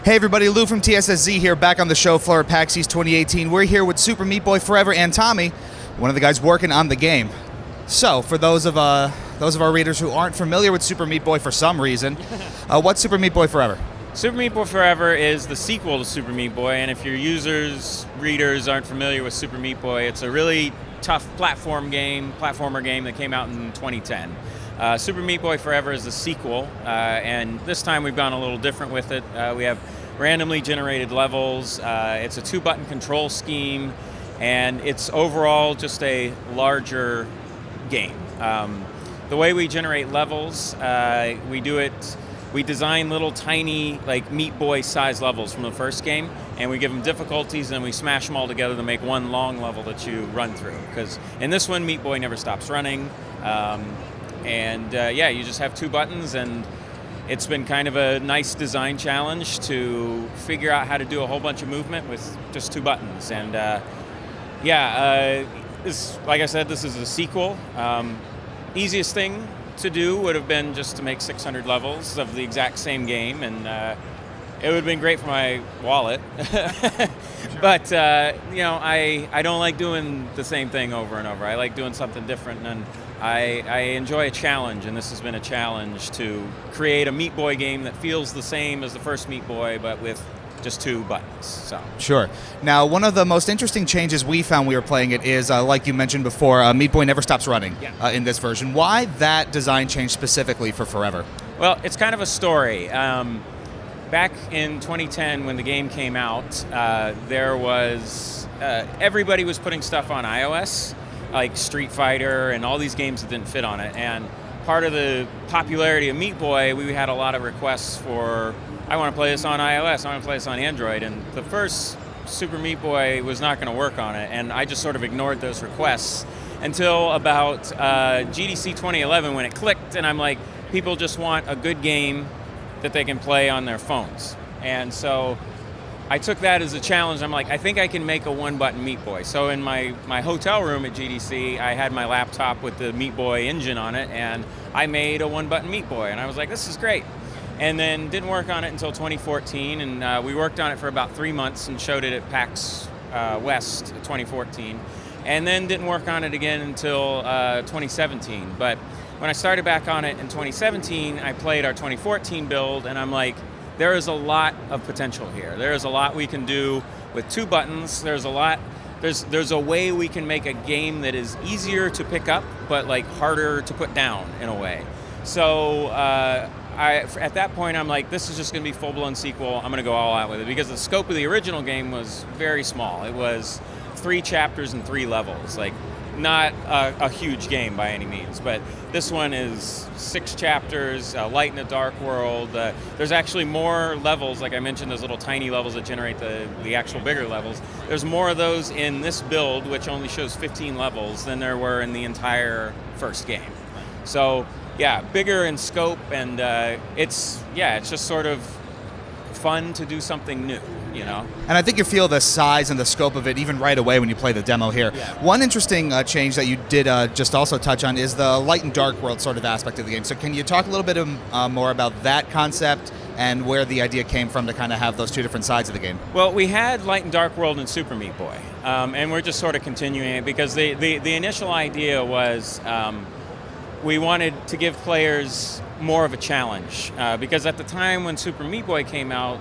Hey everybody, Lou from TSSZ here, back on the show floor at PAX East 2018. We're here with Super Meat Boy Forever and Tommy, one of the guys working on the game. So, for those of our readers who aren't familiar with Super Meat Boy for some reason, what's Super Meat Boy Forever? Super Meat Boy Forever is the sequel to Super Meat Boy, and if your readers aren't familiar with Super Meat Boy, it's a really tough platformer game that came out in 2010. Super Meat Boy Forever is the sequel, and this time we've gone a little different with it. We have randomly generated levels, it's a 2-button control scheme, and it's overall just a larger game. The way we generate levels, we design little tiny, like Meat Boy size levels from the first game, and we give them difficulties, and we smash them all together to make one long level that you run through. Because in this one, Meat Boy never stops running, you just have 2 buttons, and it's been kind of a nice design challenge to figure out how to do a whole bunch of movement with just 2 buttons. And like I said, this is a sequel. Easiest thing to do would have been just to make 600 levels of the exact same game, and it would have been great for my wallet. But I don't like doing the same thing over and over. I like doing something different, and I enjoy a challenge, and this has been a challenge to create a Meat Boy game that feels the same as the first Meat Boy, but with just 2 buttons. So sure. Now, one of the most interesting changes we found we were playing it is, like you mentioned before, Meat Boy never stops running in this version. Why that design change specifically for Forever? Well, it's kind of a story. Back in 2010, when the game came out, there was everybody was putting stuff on iOS, like Street Fighter and all these games that didn't fit on it. And part of the popularity of Meat Boy, we had a lot of requests for, I want to play this on iOS, I want to play this on Android. And the first Super Meat Boy was not going to work on it, and I just sort of ignored those requests until about GDC 2011 when it clicked, and I'm like, people just want a good game that they can play on their phones. And so I took that as a challenge. I'm like, I think I can make a 1-button Meat Boy. So in my hotel room at GDC, I had my laptop with the Meat Boy engine on it, and I made a 1-button Meat Boy. And I was like, this is great. And then didn't work on it until 2014, and we worked on it for about 3 months and showed it at PAX West 2014. And then didn't work on it again until 2017. But when I started back on it in 2017, I played our 2014 build, and I'm like, there is a lot of potential here. There is a lot we can do with 2 buttons. There's a way we can make a game that is easier to pick up, but like harder to put down in a way. So at that point, I'm like, this is just going to be full-blown sequel. I'm going to go all out with it, because the scope of the original game was very small. It was 3 chapters and 3 levels, like not a huge game by any means, but this one is 6 chapters, light in a dark world. There's actually more levels, like I mentioned, those little tiny levels that generate the actual bigger levels. There's more of those in this build, which only shows 15 levels, than there were in the entire first game. So yeah, bigger in scope, and it's just sort of fun to do something new, you know? And I think you feel the size and the scope of it even right away when you play the demo here. Yeah. One interesting change that you did just also touch on is the light and dark world sort of aspect of the game. So can you talk a little bit more about that concept and where the idea came from to kind of have those 2 different sides of the game? Well, we had light and dark world in Super Meat Boy, and we're just sort of continuing it, because the initial idea was we wanted to give players more of a challenge, because at the time when Super Meat Boy came out,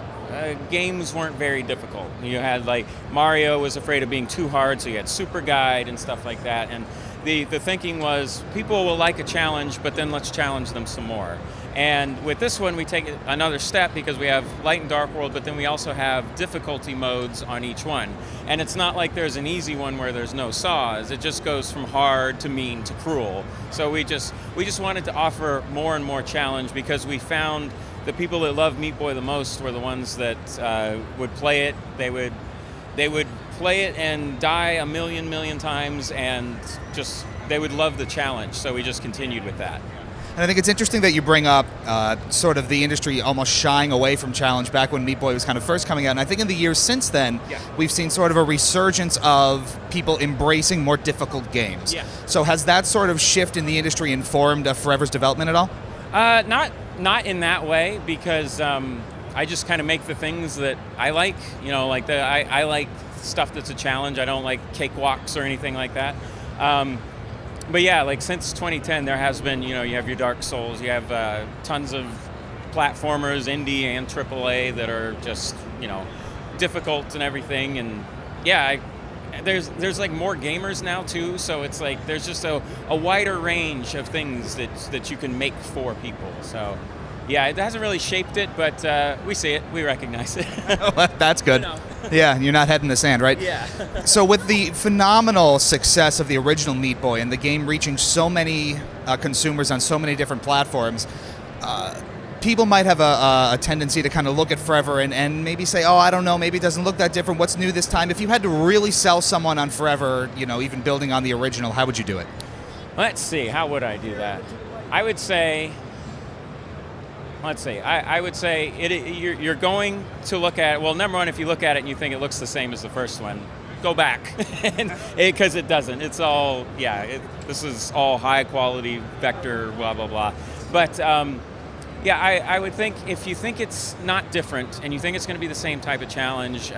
games weren't very difficult. You had, like, Mario was afraid of being too hard, so you had Super Guide and stuff like that, and the thinking was, people will like a challenge, but then let's challenge them some more. And with this one, we take another step, because we have light and dark world, but then we also have difficulty modes on each one. And it's not like there's an easy one where there's no saws. It just goes from hard to mean to cruel. So we just wanted to offer more and more challenge, because we found the people that love Meat Boy the most were the ones that would play it. They would play it and die a million times, and just they would love the challenge. So we just continued with that. And I think it's interesting that you bring up sort of the industry almost shying away from challenge back when Meat Boy was kind of first coming out. And I think in the years since then, we've seen sort of a resurgence of people embracing more difficult games. Yeah. So has that sort of shift in the industry informed Forever's development at all? Not in that way, because I just kind of make the things that I like. Like I like stuff that's a challenge. I don't like cakewalks or anything like that. But yeah, like since 2010, there has been, you have your Dark Souls, you have tons of platformers, indie and AAA, that are just, difficult and everything. And yeah, there's like more gamers now too, so it's like there's just a wider range of things that you can make for people. So yeah, it hasn't really shaped it, but we see it, we recognize it. That's good. Yeah, you're not head in the sand, right? Yeah. So with the phenomenal success of the original Meat Boy and the game reaching so many consumers on so many different platforms, people might have a tendency to kind of look at Forever and maybe say, oh, I don't know, maybe it doesn't look that different. What's new this time? If you had to really sell someone on Forever, even building on the original, how would you do it? Let's see, how would I do that? I would say, I would say you're going to look at, well, number one, if you look at it and you think it looks the same as the first one, go back, because it doesn't. It's all, this is all high quality vector, blah, blah, blah. But yeah, I would think if you think it's not different and you think it's going to be the same type of challenge,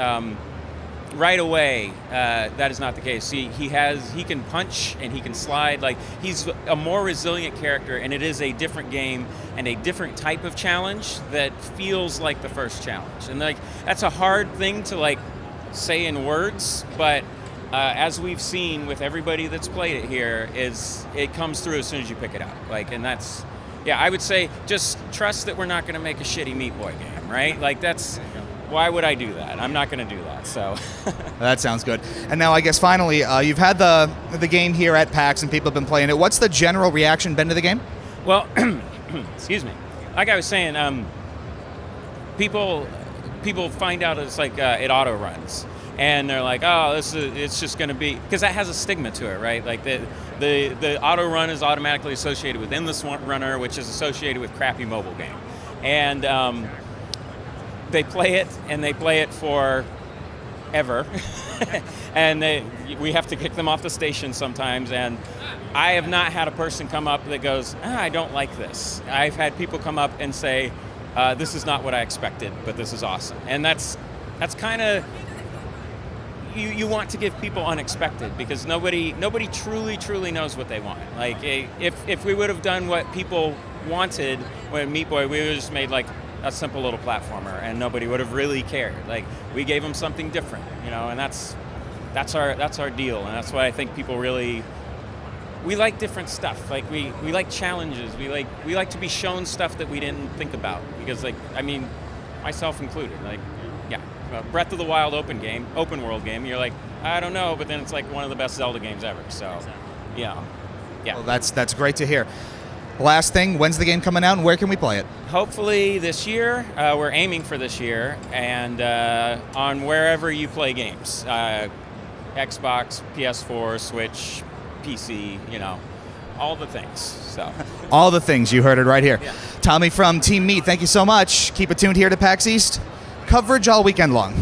right away, that is not the case. He can punch and he can slide. Like, he's a more resilient character, and it is a different game and a different type of challenge that feels like the first challenge. And like, that's a hard thing to like say in words, but as we've seen with everybody that's played it here, is it comes through as soon as you pick it up. Like, and that's, yeah, I would say just trust that we're not going to make a shitty Meat Boy game, right? Like, that's, why would I do that? I'm not going to do that, so. That sounds good. And now I guess finally, you've had the game here at PAX and people have been playing it. What's the general reaction been to the game? Well, excuse me. Like I was saying, people find out it's like it auto runs, and they're like, oh, it's just going to be, because that has a stigma to it, right? Like the auto run is automatically associated with Endless Runner, which is associated with crappy mobile game, and they play it for ever, and we have to kick them off the station sometimes. And I have not had a person come up that goes, I don't like this. I've had people come up and say, this is not what I expected, but this is awesome. And that's kind of, you want to give people unexpected, because nobody truly knows what they want. Like, if we would have done what people wanted when Meat Boy, we would have just made like a simple little platformer, and nobody would have really cared. Like, we gave them something different, and that's our deal, and that's why I think people really, we like different stuff. Like, we like challenges. We like to be shown stuff that we didn't think about, because, like, I mean, myself included. Like, yeah, Breath of the Wild open world game. You're like, I don't know, but then it's like one of the best Zelda games ever. So, yeah. Well, that's great to hear. Last thing, when's the game coming out and where can we play it? Hopefully this year. We're aiming for this year, and on wherever you play games. Xbox, PS4, Switch, PC, all the things. So all the things, you heard it right here. Yeah. Tommy from Team Meat, thank you so much. Keep it tuned here to PAX East. Coverage all weekend long.